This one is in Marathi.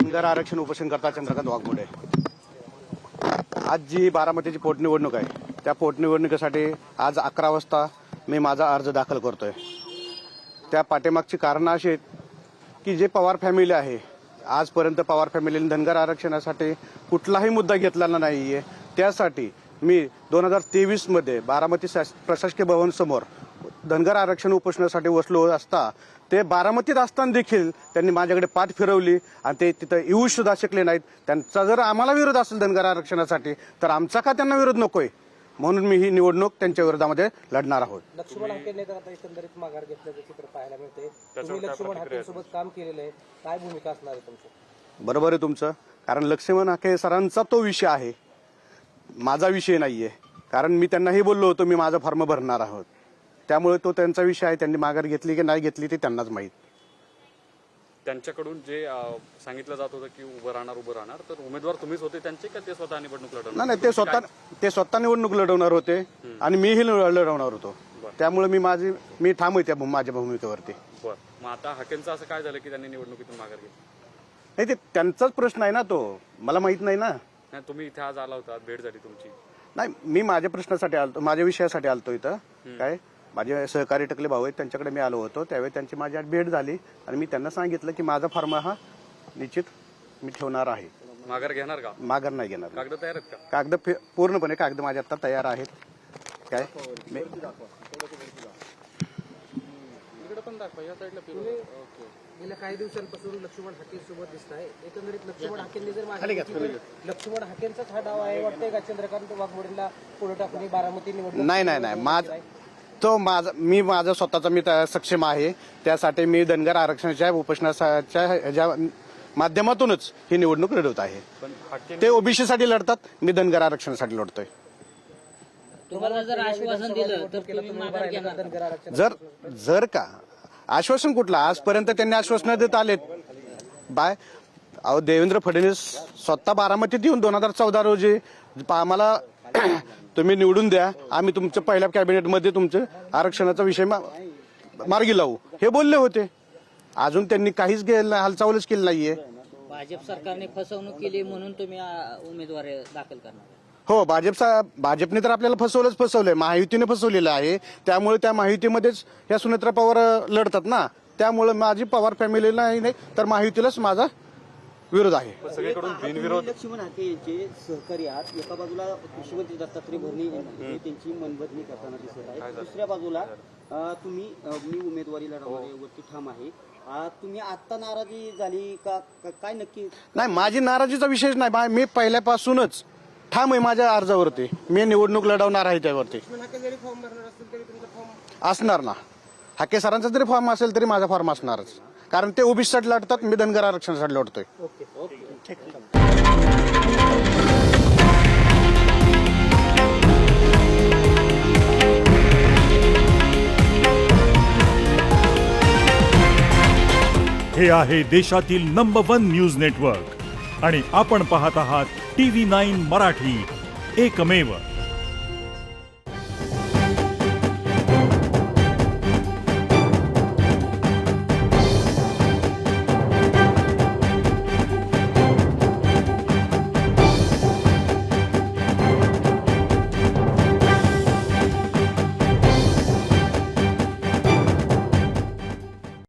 धनगर आरक्षण उपोषण करता चंद्रकांत वाघमोडे। आज जी बारामतीची पोटनिवडणूक आहे त्या पोटनिवडणुकीसाठी आज 11 वाजता मी माझा अर्ज दाखल करतोय। त्या पाठीमागची कारणं अशी आहेत की जे पवार फॅमिली आहे आजपर्यंत पवार फॅमिलीने धनगर आरक्षणासाठी कुठलाही मुद्दा घेतलेला नाहीये। त्यासाठी मी 2023 मध्ये बारामती प्रशासकीय भवन समोर धनगर आरक्षण उपोषणासाठी बसलो असता ते बारामतीत असताना देखील त्यांनी माझ्याकडे पाठ फिरवली आणि ते तिथं येऊ सुद्धा शकले नाहीत। त्यांचा जर आम्हाला विरोध असेल धनगर आरक्षणासाठी तर आमचा का त्यांना विरोध नकोय, म्हणून मी ही निवडणूक त्यांच्या विरोधामध्ये लढणार आहोत। लक्ष्मण हाकेंनी तर आता एकंदरीत माघार घेतल्याचं चित्र पाहायला मिळते। तुम्ही लक्ष्मण हाकेंसोबत काम केलेलं आहे, काय भूमिका असणार आहे तुमची? बरोबर आहे तुमचं, कारण लक्ष्मण हाके सरांचा तो विषय आहे, माझा विषय नाहीये। कारण मी त्यांनाही बोललो होतो मी माझा फॉर्म भरणार आहोत, त्यामुळे तो त्यांचा विषय आहे। त्यांनी माघार घेतली की नाही घेतली ते त्यांनाच माहीत। त्यांच्याकडून जे सांगितलं जात होतं की उभं राहणार, तर उमेदवार तुम्हीच होते त्यांचे का ते स्वतः निवडणूक लढवणार? नाही, ते स्वतः निवडणूक लढवणार होते आणि मीही लढवणार होतो। त्यामुळे मी ठाम आहे माझ्या भूमिकेवरती। बरं, मग आता हाकेंचं असं काय झालं की त्यांनी निवडणुकीतून माघार घेतली? नाही, ते त्यांचाच प्रश्न आहे ना, तो मला माहित नाही ना। नाही, तुम्ही इथे आज आला होता, भेट झाली तुमची? नाही, मी माझ्या प्रश्नासाठी आलतो, माझ्या विषयासाठी आलतो इथं। काय माझे सहकारी टकले भाऊ आहेत त्यांच्याकडे मी आलो होतो, त्यावेळी त्यांची माझी भेट झाली आणि मी त्यांना सांगितलं की माझा फॉर्म हा निश्चित मी ठेवणार आहे। माघार घेणार का? माघार नाही घेणार। कागद तयार आहेत का? कागद पूर्णपणे कागद माझ्या आता तयार आहेत। काय इकडे पण दाखवा, या साईडला गेल्या काही दिवसांपासून लक्ष्मण हाकेंसोबत दिसत आहे। एकंदरीत लक्ष्मण हाकेंनी जर माघार घेतली तर लक्ष्मण हाकेंचाच हा डाव आहे वाटतंय का चंद्रकांत वाघमोडेंना पुढे टाकून बारामती निवडणूक? नाही, माझा स्वतःचा मी सक्षम आहे। त्यासाठी मी धनगर आरक्षणाच्या उपोषणाच्या माध्यमातूनच ही निवडणूक लढवत आहे। ते ओबीसी साठी लढतात, मी धनगर आरक्षणासाठी लढतोय। तुम्हाला जर आश्वासन दिलं तर तुम्ही माघार घेणार? जर का आश्वासन कुठलं, आजपर्यंत त्यांनी आश्वासन देत आलेत। देवेंद्र फडणवीस स्वतः बारामतीत येऊन 2014 रोजी आम्हाला तुम्ही निवडून द्या, आम्ही तुमच्या पहिल्या कॅबिनेटमध्ये तुमचं आरक्षणाचा विषय मार्गी लावू हे बोलले होते। अजून त्यांनी काहीच हालचालच केली नाहीये। भाजप सरकारने फसवणूक केली म्हणून तुम्ही उमेदवार दाखल करणार? हो, भाजपने तर आपल्याला फसवलंय, महायुतीने फसवलेलं आहे। त्यामुळे त्या महायुतीमध्येच या सुनेत्रा पवार लढतात ना, त्यामुळे माझी पवार फॅमिलीला नाही तर महायुतीलाच माझा विरोध आहे। सगळीकडून बिनविरोध लक्ष्मण हाके यांचे सहकारी आहात। एका बाजूला कृषीमंत्री दत्तात्रय भरणे त्यांची मनबदली करताना दिसत आहे, दुसऱ्या बाजूला तुम्ही मी उमेदवारी लढवण्यावरती ठाम आहे। तुम्ही आता नाराजी झाली का काय नक्की? नाही, माझी नाराजीचा विषयच नाही, मी पहिल्यापासूनच ठाम आहे माझ्या अर्जावरती। मी निवडणूक लढवणार आहे त्यावरती। असणार ना, हाके सरांचा जरी फॉर्म असेल तरी माझा फॉर्म असणारच, कारण ते ओबीसीसाठी लढतात, मी धनगर आरक्षणासाठी लढतोय। हे आहे देशातील नंबर 1 न्यूज नेटवर्क आणि आपण पाहत आहात TV9 मराठी, एकमेव।